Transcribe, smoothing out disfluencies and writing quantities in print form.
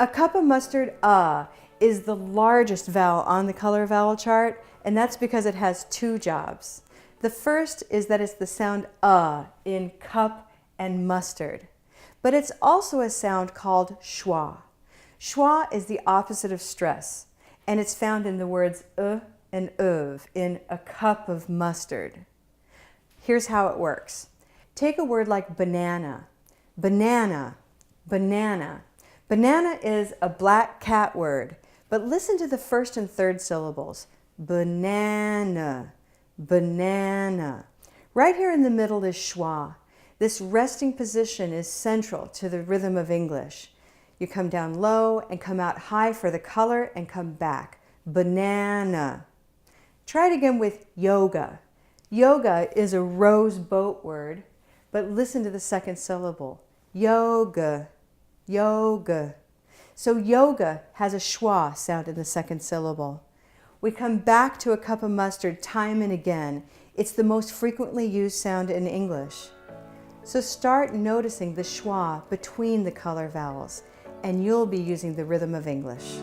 A cup of mustard, is the largest vowel on the color vowel chart, and that's because it has two jobs. The first is that it's the sound in cup and mustard. But it's also a sound called schwa. Schwa is the opposite of stress, and it's found in the words and in a cup of mustard. Here's how it works. Take a word like banana. Banana, banana. Banana is a black cat word, but listen to the first and third syllables. Banana, banana. Right here in the middle is schwa. This resting position is central to the rhythm of English. You come down low and come out high for the color and come back. Banana. Try it again with yoga. Yoga is a rose boat word, but listen to the second syllable. Yoga, yoga. So yoga has a schwa sound in the second syllable. We come back to a cup of mustard time and again. It's the most frequently used sound in English. So start noticing the schwa between the color vowels, and you'll be using the rhythm of English.